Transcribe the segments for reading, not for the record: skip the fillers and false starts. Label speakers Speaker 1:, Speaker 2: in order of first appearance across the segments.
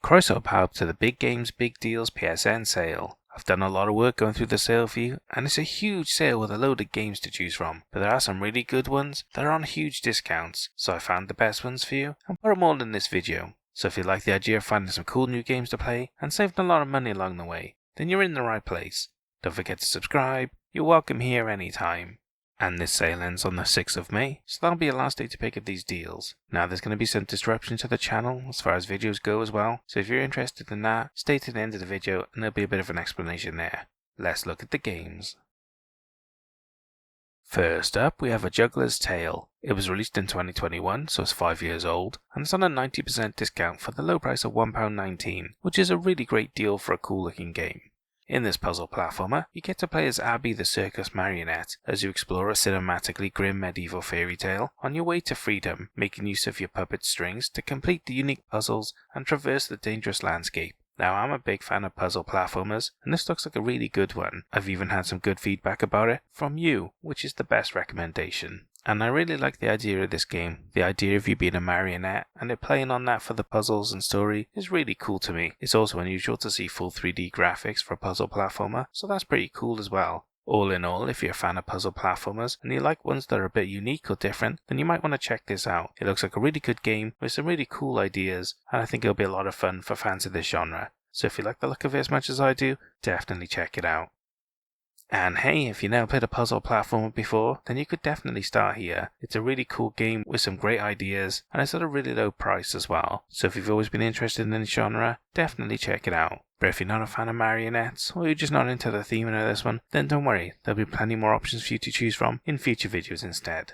Speaker 1: Crossover up to the Big Games Big Deals PSN sale. I've done a lot of work going through the sale for you, and it's a huge sale with a load of games to choose from, but there are some really good ones that are on huge discounts, so I found the best ones for you and put them all in this video. So if you like the idea of finding some cool new games to play and saving a lot of money along the way, then you're in the right place. Don't forget to subscribe, you're welcome here anytime. And this sale ends on the 6th of May, so that'll be your last day to pick up these deals. Now there's going to be some disruption to the channel as far as videos go as well, so if you're interested in that, stay to the end of the video and there'll be a bit of an explanation there. Let's look at the games. First up, we have A Juggler's Tale. It was released in 2021, so it's 5 years old, and it's on a 90% discount for the low price of £1.19, which is a really great deal for a cool looking game. In this puzzle platformer, you get to play as Abby the circus marionette as you explore a cinematically grim medieval fairy tale on your way to freedom, making use of your puppet strings to complete the unique puzzles and traverse the dangerous landscape. Now, I'm a big fan of puzzle platformers, and this looks like a really good one. I've even had some good feedback about it from you, which is the best recommendation. And I really like the idea of this game. The idea of you being a marionette and it playing on that for the puzzles and story is really cool to me. It's also unusual to see full 3D graphics for a puzzle platformer, so that's pretty cool as well. All in all, if you're a fan of puzzle platformers and you like ones that are a bit unique or different, then you might want to check this out. It looks like a really good game with some really cool ideas, and I think it'll be a lot of fun for fans of this genre. So if you like the look of it as much as I do, definitely check it out. And hey, if you never played a puzzle platformer before, then you could definitely start here. It's a really cool game with some great ideas, and it's at a really low price as well. So if you've always been interested in this genre, definitely check it out. But if you're not a fan of marionettes, or you're just not into the theming of this one, then don't worry, there'll be plenty more options for you to choose from in future videos instead.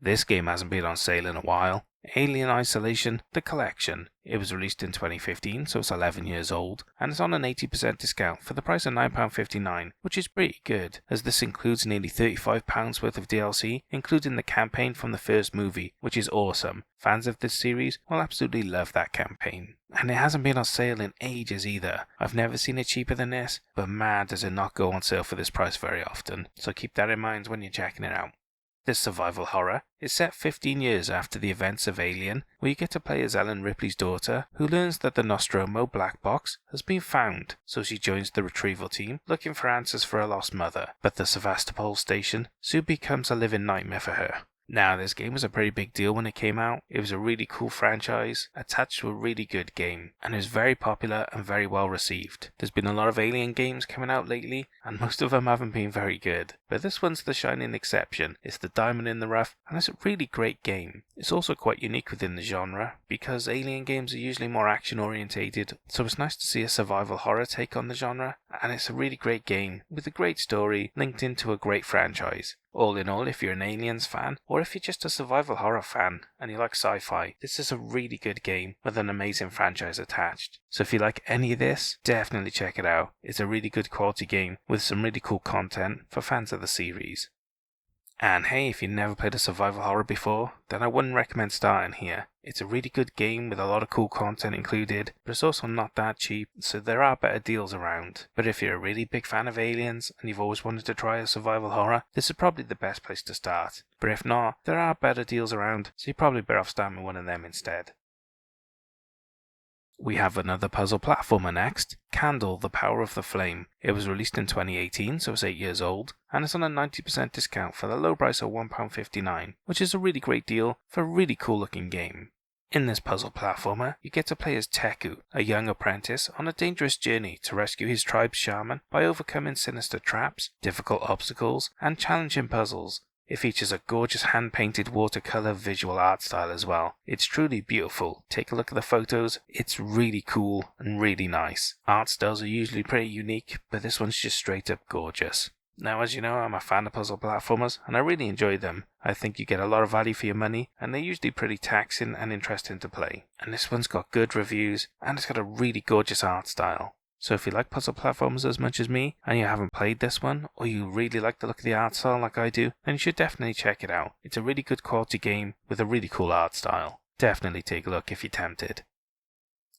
Speaker 1: This game hasn't been on sale in a while. Alien Isolation, The Collection. It was released in 2015, so it's 11 years old, and it's on an 80% discount for the price of £9.59, which is pretty good, as this includes nearly £35 worth of DLC, including the campaign from the first movie, which is awesome. Fans of this series will absolutely love that campaign. And it hasn't been on sale in ages either. I've never seen it cheaper than this, but man does it not go on sale for this price very often, so keep that in mind when you're checking it out. This survival horror is set 15 years after the events of Alien, where you get to play as Ellen Ripley's daughter, who learns that the Nostromo black box has been found, so she joins the retrieval team looking for answers for her lost mother, but the Sevastopol station soon becomes a living nightmare for her. Now, this game was a pretty big deal when it came out. It was a really cool franchise, attached to a really good game, and it was very popular and very well received. There's been a lot of Alien games coming out lately, and most of them haven't been very good. But this one's the shining exception. It's the diamond in the rough, and it's a really great game. It's also quite unique within the genre, because Alien games are usually more action orientated, so it's nice to see a survival horror take on the genre, and it's a really great game, with a great story, linked into a great franchise. All in all, if you're an Aliens fan, or if you're just a survival horror fan and you like sci-fi, this is a really good game with an amazing franchise attached. So if you like any of this, definitely check it out. It's a really good quality game with some really cool content for fans of the series. And hey, if you've never played a survival horror before, then I wouldn't recommend starting here. It's a really good game with a lot of cool content included, but it's also not that cheap, so there are better deals around. But if you're a really big fan of Aliens and you've always wanted to try a survival horror, this is probably the best place to start. But if not, there are better deals around, so you're probably better off starting with one of them instead. We have another puzzle platformer next, Candle, The Power of the Flame. It was released in 2018, so it's 8 years old, and it's on a 90% discount for the low price of £1.59, which is a really great deal for a really cool looking game. In this puzzle platformer, you get to play as Teku, a young apprentice on a dangerous journey to rescue his tribe's shaman by overcoming sinister traps, difficult obstacles, and challenging puzzles. It features a gorgeous hand-painted watercolor visual art style as well. It's truly beautiful. Take a look at the photos. It's really cool and really nice. Art styles are usually pretty unique, but this one's just straight up gorgeous. Now, as you know, I'm a fan of puzzle platformers, and I really enjoy them. I think you get a lot of value for your money, and they're usually pretty taxing and interesting to play. And this one's got good reviews, and it's got a really gorgeous art style. So if you like puzzle platformers as much as me, and you haven't played this one, or you really like the look of the art style like I do, then you should definitely check it out. It's a really good quality game with a really cool art style. Definitely take a look if you're tempted.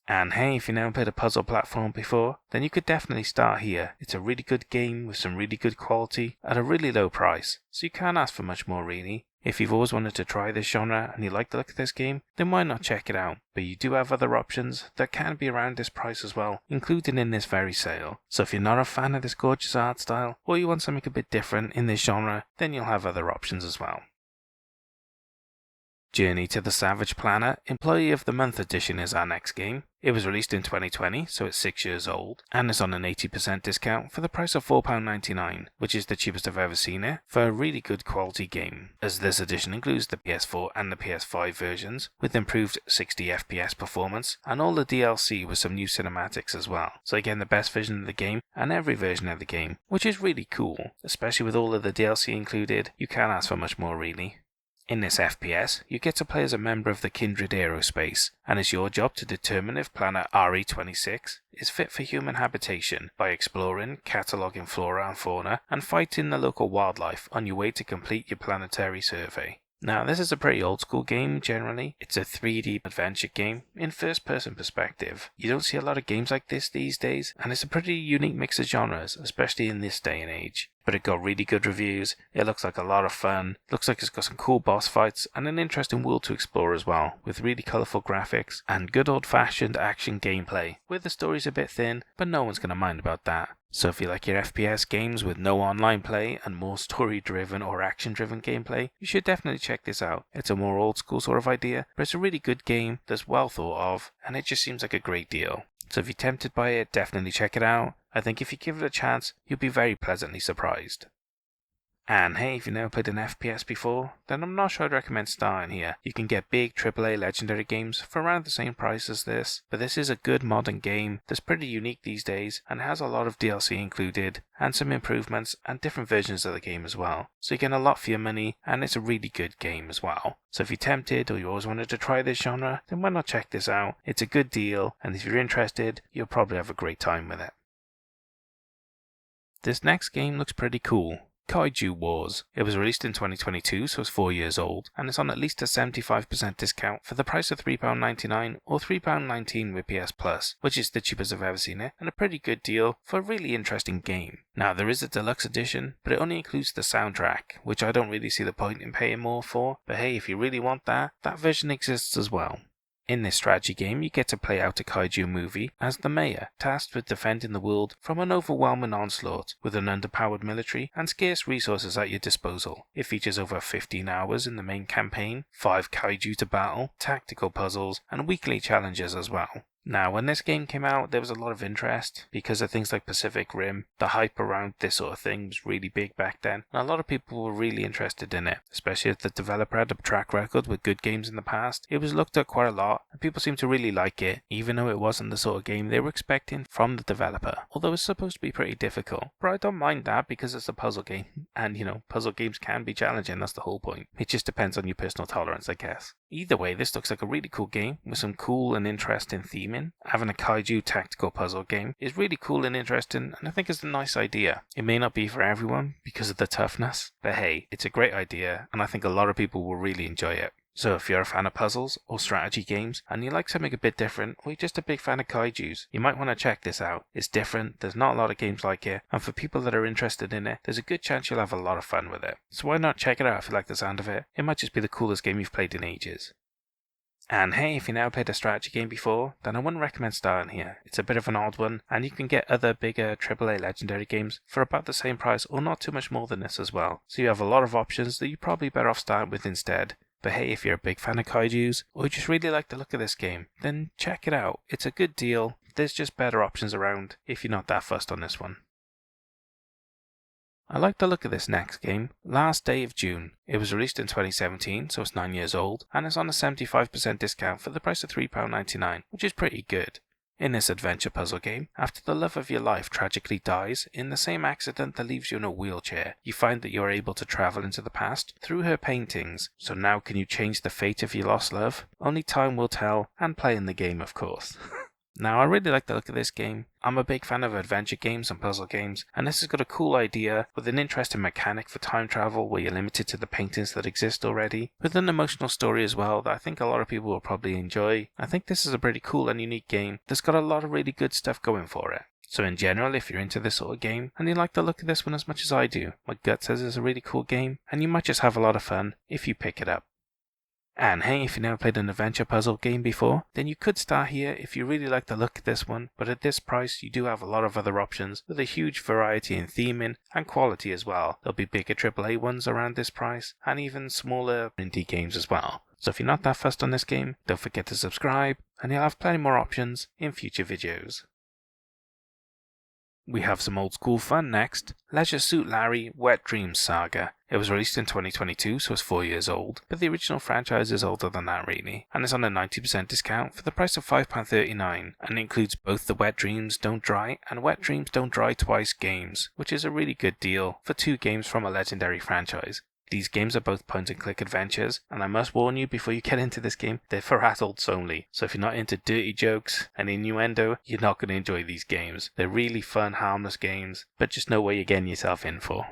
Speaker 1: And hey, if you've never played a puzzle platform before, then you could definitely start here. It's a really good game with some really good quality at a really low price, so you can't ask for much more really. If you've always wanted to try this genre and you like the look of this game, then why not check it out? But you do have other options that can be around this price as well, included in this very sale. So if you're not a fan of this gorgeous art style, or you want something a bit different in this genre, then you'll have other options as well. Journey to the Savage Planet Employee of the Month Edition is our next game. It was released in 2020, so it's 6 years old, and is on an 80% discount for the price of £4.99, which is the cheapest I've ever seen it, for a really good quality game, as this edition includes the PS4 and the PS5 versions, with improved 60 FPS performance, and all the DLC with some new cinematics as well. So again, the best version of the game, and every version of the game, which is really cool, especially with all of the DLC included. You can't ask for much more really. In this FPS, you get to play as a member of the Kindred Aerospace, and it's your job to determine if planet RE26 is fit for human habitation by exploring, cataloguing flora and fauna, and fighting the local wildlife on your way to complete your planetary survey. Now, this is a pretty old school game generally. It's a 3D adventure game in first person perspective. You don't see a lot of games like this these days, and it's a pretty unique mix of genres, especially in this day and age. But it got really good reviews, it looks like a lot of fun, looks like it's got some cool boss fights and an interesting world to explore as well, with really colourful graphics and good old fashioned action gameplay, where the story's a bit thin, but no one's going to mind about that. So if you like your FPS games with no online play and more story driven or action driven gameplay, you should definitely check this out. It's a more old school sort of idea, but it's a really good game that's well thought of, and it just seems like a great deal. So if you're tempted by it, definitely check it out. I think if you give it a chance, you'll be very pleasantly surprised. And hey, if you've never played an FPS before, then I'm not sure I'd recommend starting here. You can get big AAA legendary games for around the same price as this, but this is a good modern game that's pretty unique these days and has a lot of DLC included, and some improvements and different versions of the game as well. So you get a lot for your money, and it's a really good game as well. So if you're tempted or you always wanted to try this genre, then why not check this out? It's a good deal, and if you're interested, you'll probably have a great time with it. This next game looks pretty cool. Kaiju Wars. It was released in 2022, so it's 4 years old, and it's on at least a 75% discount for the price of £3.99 or £3.19 with PS Plus, which is the cheapest I've ever seen it, and a pretty good deal for a really interesting game. Now, there is a deluxe edition, but it only includes the soundtrack, which I don't really see the point in paying more for, but hey, if you really want that, that version exists as well. In this strategy game, you get to play out a kaiju movie as the mayor, tasked with defending the world from an overwhelming onslaught, with an underpowered military and scarce resources at your disposal. It features over 15 hours in the main campaign, 5 kaiju to battle, tactical puzzles, and weekly challenges as well. Now, when this game came out, there was a lot of interest because of things like Pacific Rim. The hype around this sort of thing was really big back then, and a lot of people were really interested in it, especially as the developer had a track record with good games in the past. It was looked at quite a lot, and people seemed to really like it, even though it wasn't the sort of game they were expecting from the developer, although it's supposed to be pretty difficult. But I don't mind that because it's a puzzle game, and puzzle games can be challenging, that's the whole point. It just depends on your personal tolerance, I guess. Either way, this looks like a really cool game with some cool and interesting theming. Having a kaiju tactical puzzle game is really cool and interesting, and I think it's a nice idea. It may not be for everyone because of the toughness, but hey, it's a great idea, and I think a lot of people will really enjoy it. So if you're a fan of puzzles or strategy games and you like something a bit different, or you're just a big fan of kaijus, you might want to check this out. It's different, there's not a lot of games like it, and for people that are interested in it, there's a good chance you'll have a lot of fun with it. So why not check it out if you like the sound of it? It might just be the coolest game you've played in ages. And hey, if you never played a strategy game before, then I wouldn't recommend starting here. It's a bit of an odd one, and you can get other bigger AAA legendary games for about the same price or not too much more than this as well. So you have a lot of options that you're probably better off starting with instead. But hey, if you're a big fan of kaijus, or you just really like the look of this game, then check it out. It's a good deal. There's just better options around if you're not that fussed on this one. I like the look of this next game, Last Day of June. It was released in 2017, so it's 9 years old, and it's on a 75% discount for the price of £3.99, which is pretty good. In this adventure puzzle game, after the love of your life tragically dies in the same accident that leaves you in a wheelchair, you find that you are able to travel into the past through her paintings. So now can you change the fate of your lost love? Only time will tell, and play in the game of course. Now, I really like the look of this game. I'm a big fan of adventure games and puzzle games, and this has got a cool idea with an interesting mechanic for time travel where you're limited to the paintings that exist already, with an emotional story as well that I think a lot of people will probably enjoy. I think this is a pretty cool and unique game that's got a lot of really good stuff going for it. So in general, if you're into this sort of game, and you like the look of this one as much as I do, my gut says it's a really cool game, and you might just have a lot of fun if you pick it up. And hey, if you never played an adventure puzzle game before, then you could start here if you really like the look of this one, but at this price you do have a lot of other options with a huge variety in theming and quality as well. There'll be bigger AAA ones around this price, and even smaller indie games as well. So if you're not that fussed on this game, don't forget to subscribe, and you'll have plenty more options in future videos. We have some old school fun next. Leisure Suit Larry Wet Dreams Saga. It was released in 2022, so it's 4 years old, but the original franchise is older than that really, and it's on a 90% discount for the price of £5.39, and includes both the Wet Dreams Don't Dry and Wet Dreams Don't Dry Twice games, which is a really good deal for 2 games from a legendary franchise. These games are both point-and-click adventures, and I must warn you before you get into this game, they're for adults only. So if you're not into dirty jokes and innuendo, you're not going to enjoy these games. They're really fun, harmless games, but just know what you're getting yourself in for.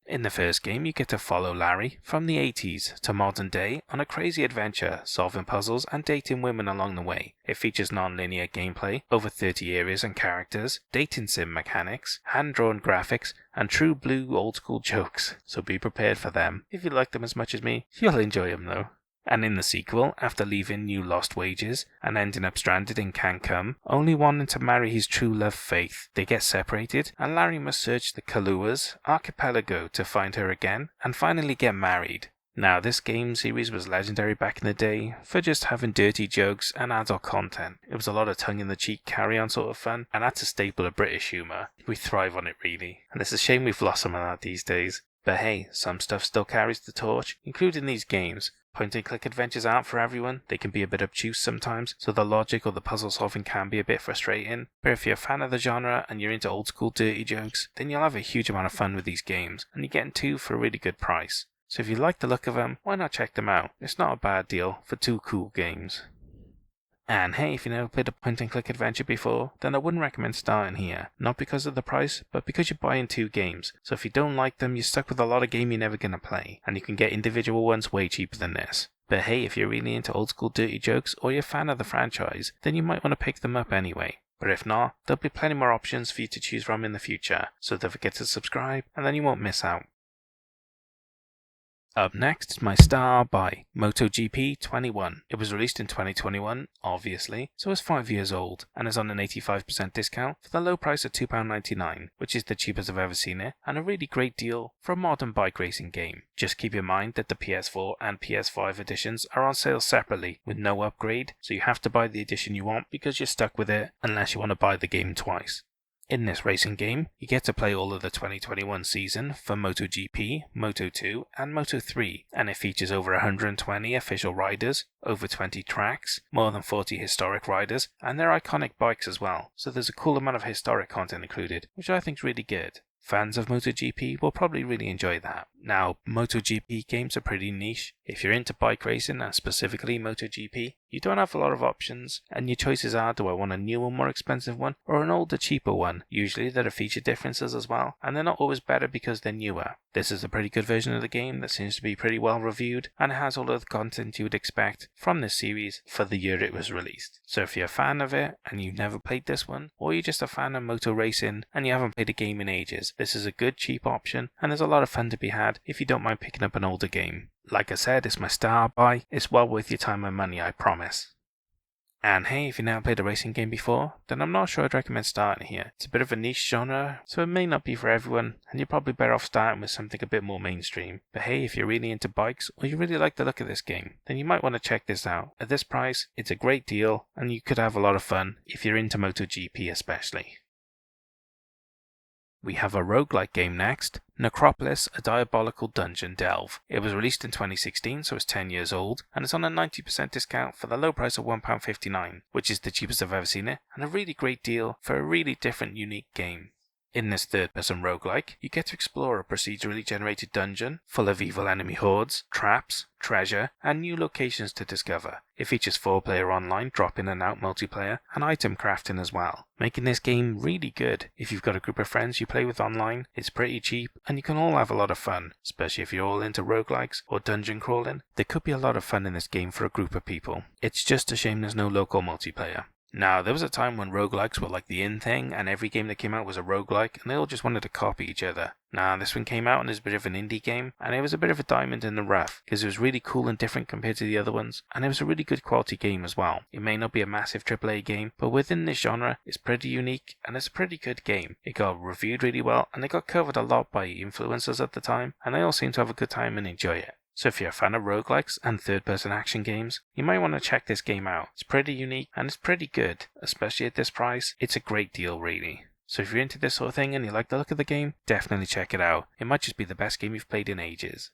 Speaker 1: In the first game, you get to follow Larry from the 80s to modern day on a crazy adventure, solving puzzles and dating women along the way. It features non-linear gameplay, over 30 areas and characters, dating sim mechanics, hand-drawn graphics, and true blue old-school jokes, so be prepared for them. If you like them as much as me, you'll enjoy them though. And in the sequel, after leaving New Lost Wages and ending up stranded in Cancun, only wanting to marry his true love Faith, they get separated, and Larry must search the Kaluas archipelago to find her again, and finally get married. Now, this game series was legendary back in the day for just having dirty jokes and adult content. It was a lot of tongue-in-the-cheek carry-on sort of fun, and that's a staple of British humour. We thrive on it really, and it's a shame we've lost some of that these days. But hey, some stuff still carries the torch, including these games. Point-and-click adventures aren't for everyone. They can be a bit obtuse sometimes, so the logic or the puzzle solving can be a bit frustrating. But if you're a fan of the genre and you're into old school dirty jokes, then you'll have a huge amount of fun with these games, and you're getting 2 for a really good price. So if you like the look of them, why not check them out? It's not a bad deal for 2 cool games. And hey, if you never played a point-and-click adventure before, then I wouldn't recommend starting here. Not because of the price, but because you're buying 2 games. So if you don't like them, you're stuck with a lot of game you're never going to play. And you can get individual ones way cheaper than this. But hey, if you're really into old school dirty jokes or you're a fan of the franchise, then you might want to pick them up anyway. But if not, there'll be plenty more options for you to choose from in the future. So don't forget to subscribe, and then you won't miss out. Up next is My Star by MotoGP 21. It was released in 2021, obviously, so it's 5 years old, and is on an 85% discount for the low price of £2.99, which is the cheapest I've ever seen it, and a really great deal for a modern bike racing game. Just keep in mind that the PS4 and PS5 editions are on sale separately, with no upgrade, so you have to buy the edition you want because you're stuck with it, unless you want to buy the game twice. In this racing game, you get to play all of the 2021 season for MotoGP, Moto2 and Moto3, and it features over 120 official riders, over 20 tracks, more than 40 historic riders, and their iconic bikes as well, so there's a cool amount of historic content included, which I think is really good. Fans of MotoGP will probably really enjoy that. Now, MotoGP games are pretty niche. If you're into bike racing and specifically MotoGP, you don't have a lot of options, and your choices are, do I want a newer, more expensive one, or an older, cheaper one? Usually there are feature differences as well, and they're not always better because they're newer. This is a pretty good version of the game that seems to be pretty well reviewed, and it has all of the content you would expect from this series for the year it was released. So if you're a fan of it, and you've never played this one, or you're just a fan of motor racing, and you haven't played a game in ages, this is a good, cheap option, and there's a lot of fun to be had if you don't mind picking up an older game. Like I said, it's my star buy. It's well worth your time and money, I promise. And hey, if you've never played a racing game before, then I'm not sure I'd recommend starting here. It's a bit of a niche genre, so it may not be for everyone, and you're probably better off starting with something a bit more mainstream. But hey, if you're really into bikes, or you really like the look of this game, then you might want to check this out. At this price, it's a great deal, and you could have a lot of fun if you're into MotoGP especially. We have a roguelike game next, Necropolis, a Diabolical Dungeon Delve. It was released in 2016, so it's 10 years old, and it's on a 90% discount for the low price of £1.59, which is the cheapest I've ever seen it, and a really great deal for a really different, unique game. In this third-person roguelike, you get to explore a procedurally generated dungeon full of evil enemy hordes, traps, treasure, and new locations to discover. It features 4-player online, drop-in and out multiplayer, and item crafting as well, making this game really good. If you've got a group of friends you play with online, it's pretty cheap, and you can all have a lot of fun, especially if you're all into roguelikes or dungeon crawling. There could be a lot of fun in this game for a group of people. It's just a shame there's no local multiplayer. Now, there was a time when roguelikes were like the in thing, and every game that came out was a roguelike, and they all just wanted to copy each other. Now, this one came out and is a bit of an indie game, and it was a bit of a diamond in the rough, because it was really cool and different compared to the other ones, and it was a really good quality game as well. It may not be a massive AAA game, but within this genre, it's pretty unique, and it's a pretty good game. It got reviewed really well, and it got covered a lot by influencers at the time, and they all seem to have a good time and enjoy it. So if you're a fan of roguelikes and third-person action games, you might want to check this game out. It's pretty unique and it's pretty good, especially at this price. It's a great deal really. So if you're into this sort of thing and you like the look of the game, definitely check it out. It might just be the best game you've played in ages.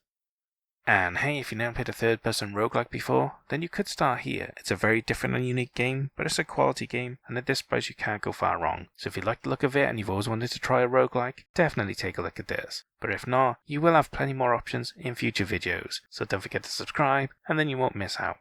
Speaker 1: And hey, if you've never played a third-person roguelike before, then you could start here. It's a very different and unique game, but it's a quality game, and at this price you can't go far wrong. So if you like the look of it and you've always wanted to try a roguelike, definitely take a look at this. But if not, you will have plenty more options in future videos, so don't forget to subscribe, and then you won't miss out.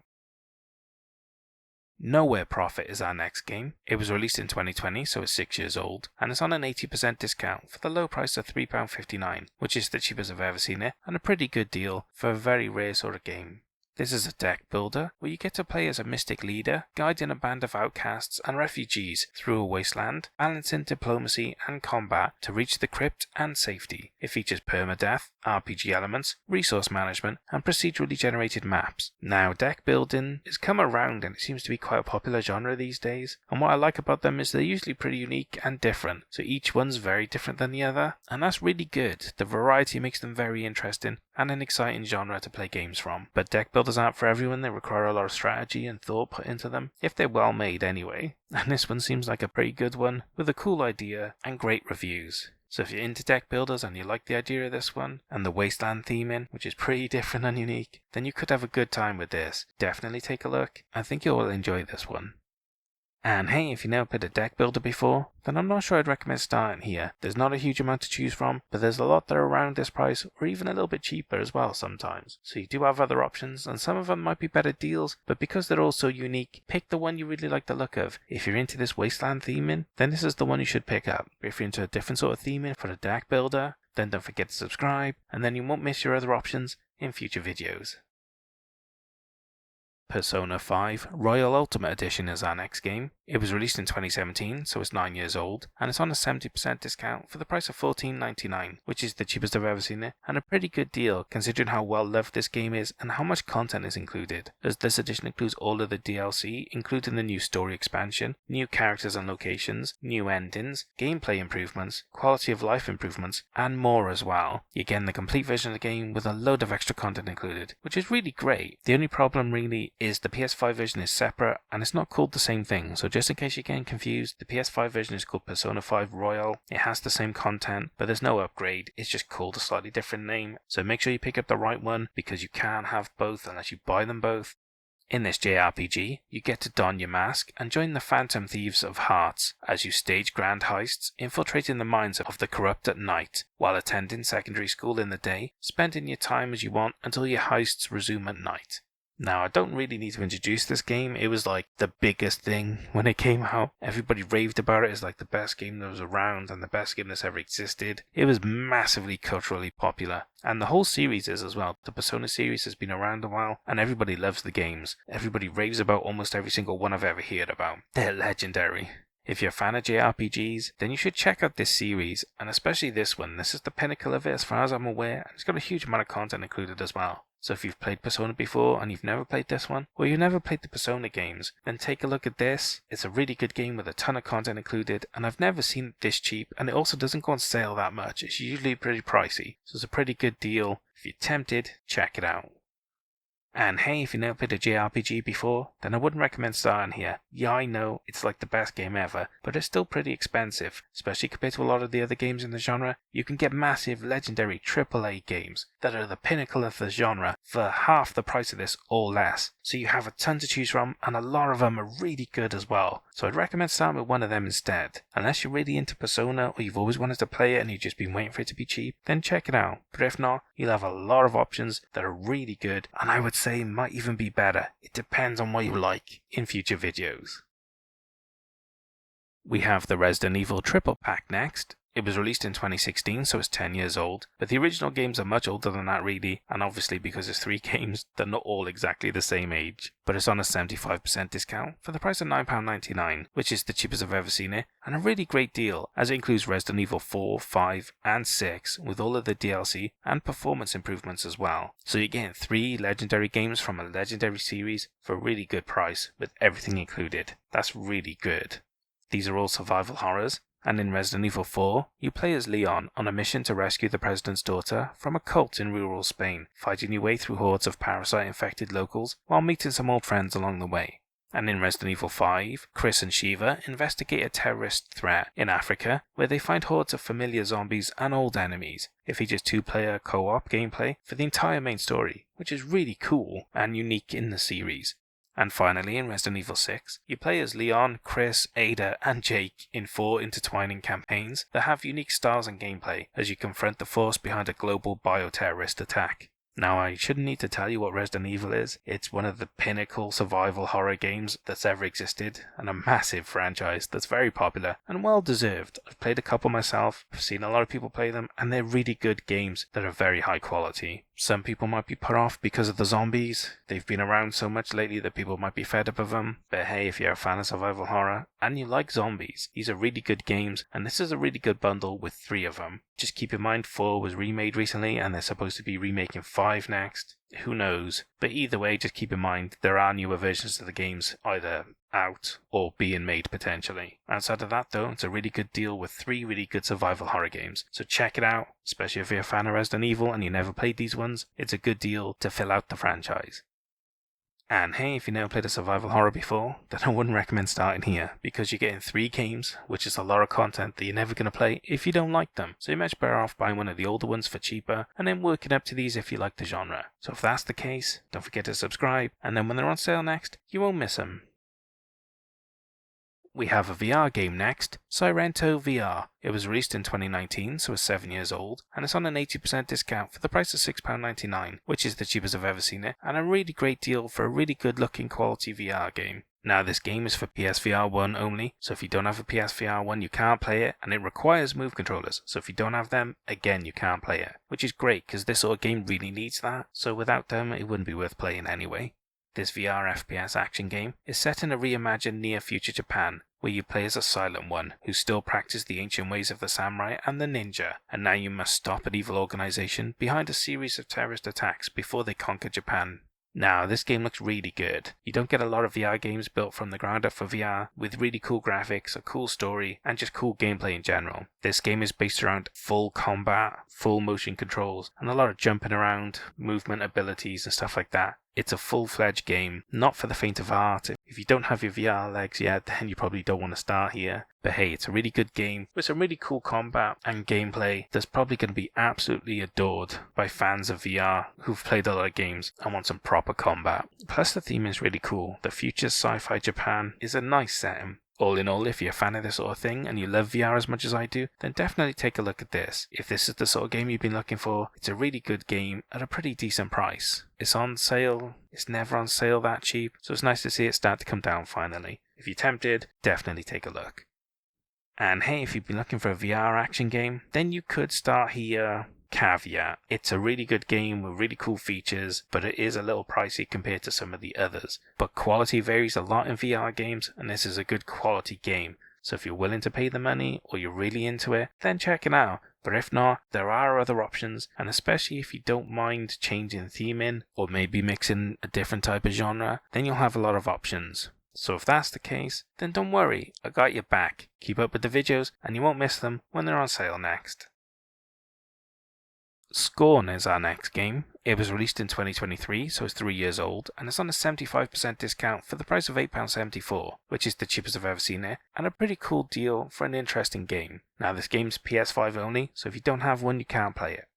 Speaker 1: Nowhere Profit is our next game. It was released in 2020, so it's 6 years old, and it's on an 80% discount for the low price of £3.59, which is the cheapest I've ever seen it, and a pretty good deal for a very rare sort of game. This is a deck builder where you get to play as a mystic leader, guiding a band of outcasts and refugees through a wasteland, balancing diplomacy and combat to reach the crypt and safety. It features permadeath, RPG elements, resource management, and procedurally generated maps. Now, deck building has come around and it seems to be quite a popular genre these days, and what I like about them is they're usually pretty unique and different, so each one's very different than the other, and that's really good. The variety makes them very interesting and an exciting genre to play games from. But deck builders aren't for everyone, they require a lot of strategy and thought put into them, if they're well made anyway. And this one seems like a pretty good one, with a cool idea and great reviews. So if you're into deck builders and you like the idea of this one, and the wasteland theming, which is pretty different and unique, then you could have a good time with this. Definitely take a look, I think you'll enjoy this one. And hey, if you've never played a deck builder before, then I'm not sure I'd recommend starting here. There's not a huge amount to choose from, but there's a lot that are around this price, or even a little bit cheaper as well sometimes. So you do have other options, and some of them might be better deals, but because they're all so unique, pick the one you really like the look of. If you're into this wasteland theming, then this is the one you should pick up. If you're into a different sort of theming for a deck builder, then don't forget to subscribe, and then you won't miss your other options in future videos. Persona 5 Royal Ultimate Edition is our next game. It was released in 2017, so it's 9 years old, and it's on a 70% discount for the price of $14.99, which is the cheapest I've ever seen it, and a pretty good deal considering how well loved this game is and how much content is included, as this edition includes all of the DLC, including the new story expansion, new characters and locations, new endings, gameplay improvements, quality of life improvements, and more as well. You're getting the complete version of the game with a load of extra content included, which is really great. The only problem really is the PS5 version is separate and it's not called the same thing, so just in case you're getting confused, the PS5 version is called Persona 5 Royal. It has the same content, but there's no upgrade, it's just called a slightly different name, so make sure you pick up the right one because you can't have both unless you buy them both. In this JRPG, you get to don your mask and join the Phantom Thieves of Hearts as you stage grand heists, infiltrating the minds of the corrupt at night, while attending secondary school in the day, spending your time as you want until your heists resume at night. Now, I don't really need to introduce this game. It was like the biggest thing when it came out. Everybody raved about it as like the best game that was around and the best game that's ever existed. It was massively culturally popular. And the whole series is as well. The Persona series has been around a while and everybody loves the games. Everybody raves about almost every single one I've ever heard about. They're legendary. If you're a fan of JRPGs, then you should check out this series, and especially this one. This is the pinnacle of it as far as I'm aware, and it's got a huge amount of content included as well. So if you've played Persona before and you've never played this one, or you've never played the Persona games, then take a look at this. It's a really good game with a ton of content included, and I've never seen it this cheap, and it also doesn't go on sale that much. It's usually pretty pricey, so it's a pretty good deal. If you're tempted, check it out. And hey, if you've never played a JRPG before, then I wouldn't recommend starting here. Yeah, I know, it's like the best game ever, but it's still pretty expensive, especially compared to a lot of the other games in the genre. You can get massive, legendary AAA games that are the pinnacle of the genre for half the price of this or less. So you have a ton to choose from, and a lot of them are really good as well. So I'd recommend starting with one of them instead. Unless you're really into Persona, or you've always wanted to play it and you've just been waiting for it to be cheap, then check it out. But if not, you'll have a lot of options that are really good, and I would say might even be better. It depends on what you like in future videos. We have the Resident Evil Triple Pack next. It was released in 2016, so it's 10 years old, but the original games are much older than that really, and obviously because it's 3 games, they're not all exactly the same age. But it's on a 75% discount for the price of £9.99, which is the cheapest I've ever seen it, and a really great deal as it includes Resident Evil 4, 5 and 6 with all of the DLC and performance improvements as well. So you're getting 3 legendary games from a legendary series for a really good price with everything included. That's really good. These are all survival horrors, and in Resident Evil 4, you play as Leon on a mission to rescue the president's daughter from a cult in rural Spain, fighting your way through hordes of parasite-infected locals while meeting some old friends along the way. And in Resident Evil 5, Chris and Shiva investigate a terrorist threat in Africa where they find hordes of familiar zombies and old enemies. It features 2-player co-op gameplay for the entire main story, which is really cool and unique in the series. And finally, in Resident Evil 6, you play as Leon, Chris, Ada, and Jake in 4 intertwining campaigns that have unique styles and gameplay as you confront the force behind a global bioterrorist attack. Now, I shouldn't need to tell you what Resident Evil is. It's one of the pinnacle survival horror games that's ever existed, and a massive franchise that's very popular and well deserved. I've played a couple myself, I've seen a lot of people play them, and they're really good games that are very high quality. Some people might be put off because of the zombies. They've been around so much lately that people might be fed up of them. But hey, if you're a fan of survival horror and you like zombies, these are really good games, and this is a really good bundle with 3 of them. Just keep in mind 4 was remade recently and they're supposed to be remaking 5 next. Who knows? But either way, just keep in mind there are newer versions of the games either out or being made potentially. Outside of that though, it's a really good deal with 3 really good survival horror games. So check it out, especially if you're a fan of Resident Evil and you never played these ones. It's a good deal to fill out the franchise. And hey, if you never played a survival horror before, then I wouldn't recommend starting here, because you're getting 3 games, which is a lot of content that you're never going to play if you don't like them. So you're much better off buying one of the older ones for cheaper, and then working up to these if you like the genre. So if that's the case, don't forget to subscribe, and then when they're on sale next, you won't miss them. We have a VR game next, Sirento VR. It was released in 2019, so it's 7 years old, and it's on an 80% discount for the price of £6.99, which is the cheapest I've ever seen it, and a really great deal for a really good looking quality VR game. Now this game is for PSVR 1 only, so if you don't have a PSVR 1 you can't play it, and it requires Move controllers, so if you don't have them, again you can't play it. Which is great, because this sort of game really needs that, so without them it wouldn't be worth playing anyway. This VR FPS action game is set in a reimagined near-future Japan, where you play as a silent one who still practice the ancient ways of the samurai and the ninja, and now you must stop an evil organization behind a series of terrorist attacks before they conquer Japan. Now, this game looks really good. You don't get a lot of VR games built from the ground up for VR, with really cool graphics, a cool story, and just cool gameplay in general. This game is based around full combat, full motion controls, and a lot of jumping around, movement abilities and stuff like that. It's a full-fledged game, not for the faint of heart. If you don't have your VR legs yet, then you probably don't want to start here. But hey, it's a really good game with some really cool combat and gameplay that's probably going to be absolutely adored by fans of VR who've played a lot of games and want some proper combat. Plus the theme is really cool. The future sci-fi Japan is a nice setting. All in all, if you're a fan of this sort of thing and you love VR as much as I do, then definitely take a look at this. If this is the sort of game you've been looking for, it's a really good game at a pretty decent price. It's on sale, it's never on sale that cheap, so it's nice to see it start to come down finally. If you're tempted, definitely take a look. And hey, if you've been looking for a VR action game, then you could start here. Caveat, it's a really good game with really cool features, but it is a little pricey compared to some of the others. But quality varies a lot in VR games, and this is a good quality game. So if you're willing to pay the money, or you're really into it, then check it out. But if not, there are other options, and especially if you don't mind changing theming, or maybe mixing a different type of genre, then you'll have a lot of options. So if that's the case, then don't worry, I got your back. Keep up with the videos, and you won't miss them when they're on sale next. Scorn is our next game. It was released in 2023, so it's 3 years old, and it's on a 75% discount for the price of £8.74, which is the cheapest I've ever seen it, and a pretty cool deal for an interesting game. Now this game's PS5 only, so if you don't have one you can't play it.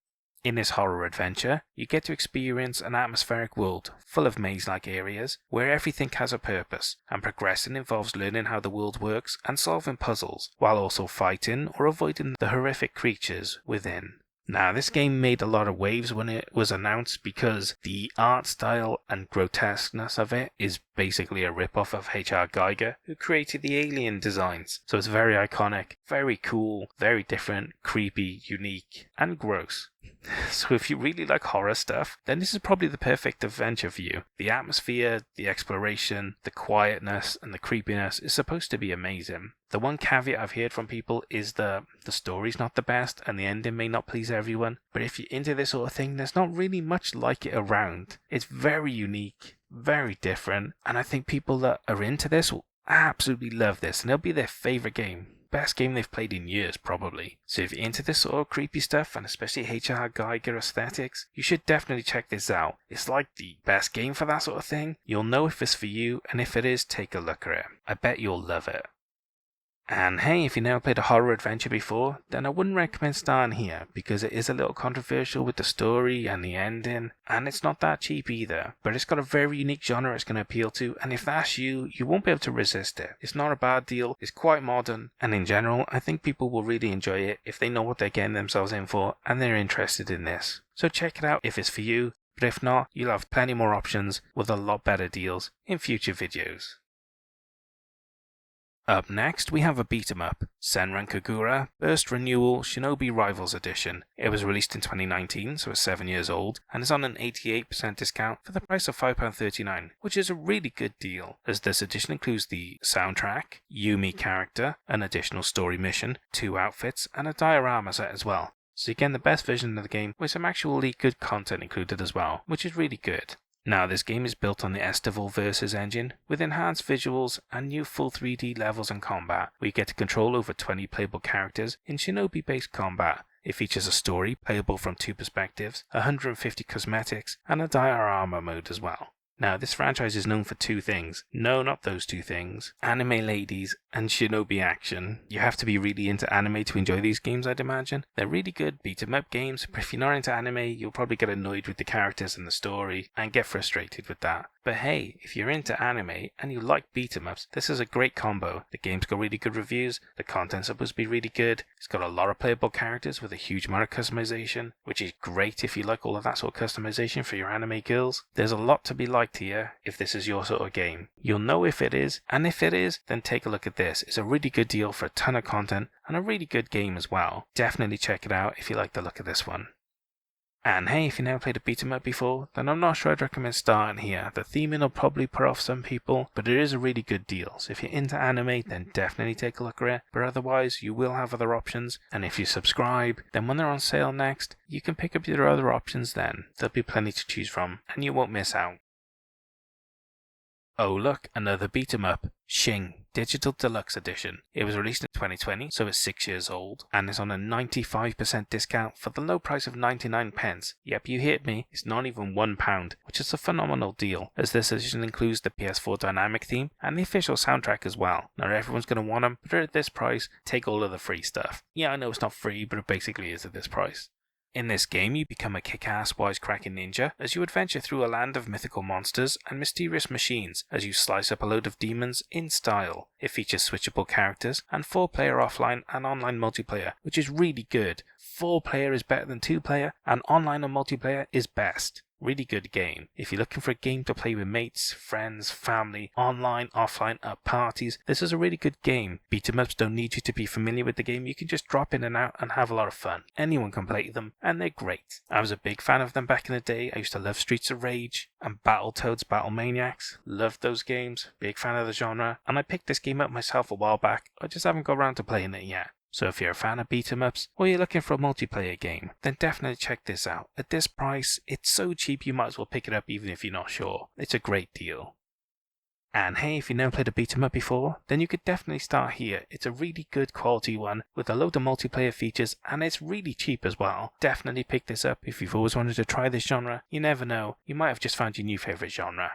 Speaker 1: In this horror adventure, you get to experience an atmospheric world full of maze-like areas where everything has a purpose, and progressing involves learning how the world works and solving puzzles, while also fighting or avoiding the horrific creatures within. Now, this game made a lot of waves when it was announced because the art style and grotesqueness of it is basically a rip-off of H.R. Geiger, who created the Alien designs. So it's very iconic, very cool, very different, creepy, unique, and gross. So if you really like horror stuff, then this is probably the perfect adventure for you. The atmosphere, the exploration, the quietness, and the creepiness is supposed to be amazing. The one caveat I've heard from people is the story's not the best and the ending may not please everyone, but if you're into this sort of thing, there's not really much like it around. It's very unique, very different, and I think people that are into this will absolutely love this, and it'll be their favourite game. Best game they've played in years, probably. So if you're into this sort of creepy stuff, and especially H.R. Geiger aesthetics, you should definitely check this out. It's like the best game for that sort of thing. You'll know if it's for you, and if it is, take a look at it. I bet you'll love it. And hey, if you never played a horror adventure before, then I wouldn't recommend starting here, because it is a little controversial with the story and the ending, and it's not that cheap either. But it's got a very unique genre it's going to appeal to, and if that's you, you won't be able to resist it. It's not a bad deal, it's quite modern, and in general, I think people will really enjoy it if they know what they're getting themselves in for, and they're interested in this. So check it out if it's for you, but if not, you'll have plenty more options with a lot better deals in future videos. Up next, we have a beat-em-up, Senran Kagura Burst Renewal Shinobi Rivals Edition. It was released in 2019, so it's 7 years old, and is on an 88% discount for the price of £5.39, which is a really good deal, as this edition includes the soundtrack, Yumi character, an additional story mission, 2 outfits, and a diorama set as well. So you get the best version of the game with some actually good content included as well, which is really good. Now, this game is built on the Estival Versus engine, with enhanced visuals and new full 3D levels and combat, where you get to control over 20 playable characters in shinobi-based combat. It features a story playable from 2 perspectives, 150 cosmetics, and a diorama mode as well. Now, this franchise is known for 2 things. No, not those 2 things. Anime ladies and shinobi action. You have to be really into anime to enjoy these games, I'd imagine. They're really good beat-em-up games, but if you're not into anime, you'll probably get annoyed with the characters and the story, and get frustrated with that. But hey, if you're into anime and you like beat-em-ups, this is a great combo. The game's got really good reviews, the content's supposed to be really good, it's got a lot of playable characters with a huge amount of customization, which is great if you like all of that sort of customization for your anime girls. There's a lot to be liked here if this is your sort of game. You'll know if it is, and if it is, then take a look at this. It's a really good deal for a ton of content and a really good game as well. Definitely check it out if you like the look of this one. And hey, if you never played a beat-em-up before, then I'm not sure I'd recommend starting here. The theming will probably put off some people, but it is a really good deal. So if you're into anime, then definitely take a look at it. But otherwise, you will have other options. And if you subscribe, then when they're on sale next, you can pick up your other options then. There'll be plenty to choose from, and you won't miss out. Oh look, another beat-em-up, Shing Digital Deluxe Edition. It was released in 2020, so it's 6 years old, and is on a 95% discount for the low price of 99 pence. Yep, you heard me, it's not even £1, which is a phenomenal deal, as this edition includes the PS4 dynamic theme and the official soundtrack as well. Not everyone's going to want them, but at this price, take all of the free stuff. Yeah, I know it's not free, but it basically is at this price. In this game, you become a kick-ass wisecracking ninja as you adventure through a land of mythical monsters and mysterious machines as you slice up a load of demons in style. It features switchable characters and 4-player offline and online multiplayer, which is really good. 4-player is better than 2-player, and online and multiplayer is best. Really good game. If you're looking for a game to play with mates, friends, family, online, offline, at parties, this is a really good game. Beat-em-ups don't need you to be familiar with the game, you can just drop in and out and have a lot of fun. Anyone can play them, and they're great. I was a big fan of them back in the day. I used to love Streets of Rage and Battletoads, Battle Maniacs. Loved those games, big fan of the genre, and I picked this game up myself a while back. I just haven't got around to playing it yet. So if you're a fan of beat-em-ups, or you're looking for a multiplayer game, then definitely check this out. At this price, it's so cheap you might as well pick it up even if you're not sure. It's a great deal. And hey, if you've never played a beat-em-up before, then you could definitely start here. It's a really good quality one with a load of multiplayer features, and it's really cheap as well. Definitely pick this up if you've always wanted to try this genre. You never know, you might have just found your new favourite genre.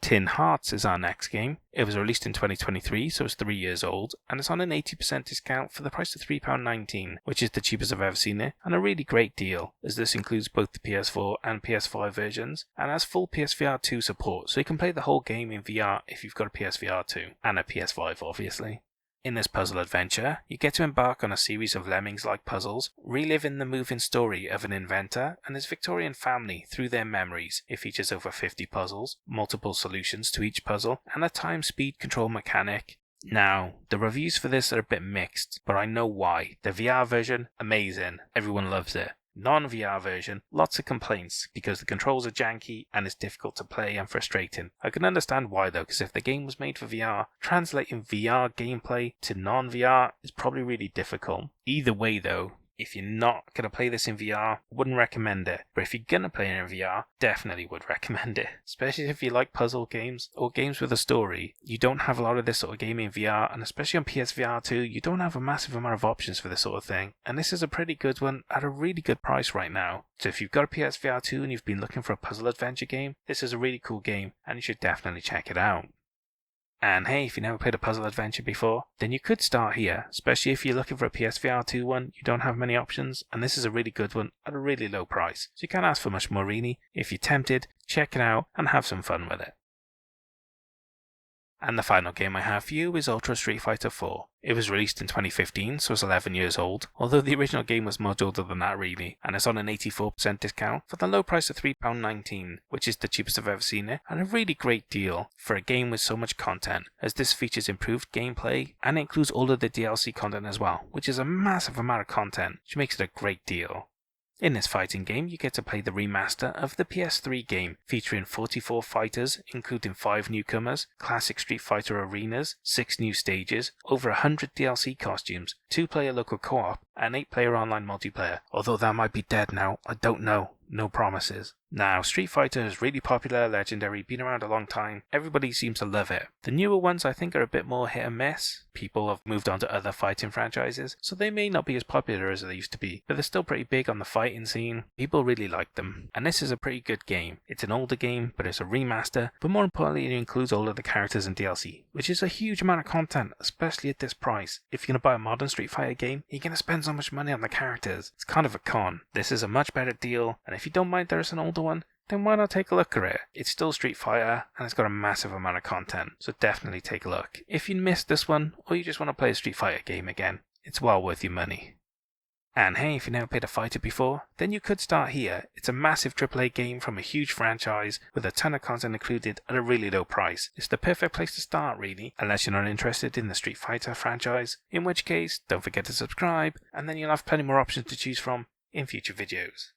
Speaker 1: Tin Hearts is our next game. It was released in 2023, so it's 3 years old, and it's on an 80% discount for the price of £3.19, which is the cheapest I've ever seen it, and a really great deal, as this includes both the PS4 and PS5 versions, and has full PSVR 2 support, so you can play the whole game in VR if you've got a PSVR 2, and a PS5 obviously. In this puzzle adventure, you get to embark on a series of lemmings-like puzzles, reliving the moving story of an inventor and his Victorian family through their memories. It features over 50 puzzles, multiple solutions to each puzzle, and a time-speed control mechanic. Now, the reviews for this are a bit mixed, but I know why. The VR version, amazing. Everyone loves it. Non-VR version, lots of complaints because the controls are janky and it's difficult to play and frustrating. I can understand why though, because if the game was made for VR, translating VR gameplay to non-VR is probably really difficult. Either way though, if you're not going to play this in VR, wouldn't recommend it. But if you're going to play it in VR, definitely would recommend it. Especially if you like puzzle games or games with a story. You don't have a lot of this sort of game in VR, and especially on PSVR 2, you don't have a massive amount of options for this sort of thing. And this is a pretty good one at a really good price right now. So if you've got a PSVR 2 and you've been looking for a puzzle adventure game, this is a really cool game and you should definitely check it out. And hey, if you never played a puzzle adventure before, then you could start here, especially if you're looking for a PSVR 2 one, you don't have many options, and this is a really good one at a really low price. So you can't ask for much more really. If you're tempted, check it out and have some fun with it. And the final game I have for you is Ultra Street Fighter 4. It was released in 2015, so it's 11 years old, although the original game was much older than that really, and it's on an 84% discount for the low price of £3.19, which is the cheapest I've ever seen it, and a really great deal for a game with so much content, as this features improved gameplay, and it includes all of the DLC content as well, which is a massive amount of content, which makes it a great deal. In this fighting game, you get to play the remaster of the PS3 game, featuring 44 fighters, including 5 newcomers, classic Street Fighter arenas, 6 new stages, over 100 DLC costumes, 2-player local co-op, and 8-player online multiplayer. Although that might be dead now, I don't know. No promises. Now, Street Fighter is really popular, legendary, been around a long time. Everybody seems to love it. The newer ones I think are a bit more hit and miss. People have moved on to other fighting franchises, so they may not be as popular as they used to be, but they're still pretty big on the fighting scene. People really like them. And this is a pretty good game. It's an older game, but it's a remaster, but more importantly it includes all of the characters and DLC, which is a huge amount of content, especially at this price. If you're going to buy a modern Street Fighter game, you're going to spend so much money on the characters. It's kind of a con. This is a much better deal, and if you don't mind there's an older one, then why not take a look at it? It's still Street Fighter, and it's got a massive amount of content, so definitely take a look. If you missed this one, or you just want to play a Street Fighter game again, it's well worth your money. And hey, if you never played a fighter before, then you could start here. It's a massive AAA game from a huge franchise, with a ton of content included at a really low price. It's the perfect place to start really, unless you're not interested in the Street Fighter franchise, in which case, don't forget to subscribe, and then you'll have plenty more options to choose from in future videos.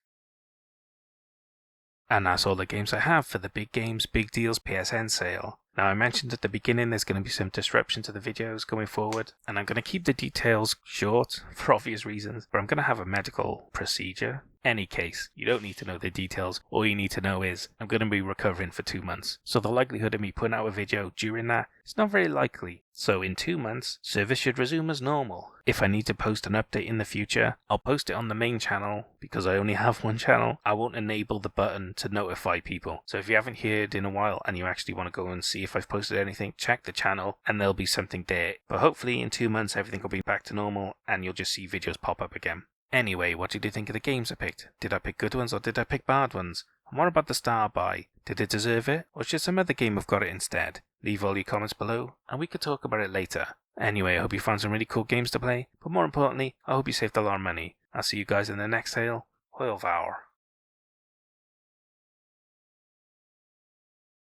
Speaker 1: And that's all the games I have for the Big Games, Big Deals PSN sale. Now I mentioned at the beginning there's going to be some disruption to the videos going forward, and I'm going to keep the details short for obvious reasons, but I'm going to have a medical procedure. Any case, you don't need to know the details. All you need to know is I'm going to be recovering for 2 months, so the likelihood of me putting out a video during that is not very likely. So in 2 months, service should resume as normal. If I need to post an update in the future, I'll post it on the main channel. Because I only have one channel, I won't enable the button to notify people. So if you haven't heard in a while and you actually want to go and see if I've posted anything, check the channel and there'll be something there. But hopefully in 2 months everything will be back to normal and you'll just see videos pop up again. Anyway, what did you think of the games I picked? Did I pick good ones or did I pick bad ones? And what about the star buy? Did it deserve it, or should some other game have got it instead? Leave all your comments below and we could talk about it later. Anyway, I hope you found some really cool games to play, but more importantly, I hope you saved a lot of money. I'll see you guys in the next sale. Au revoir.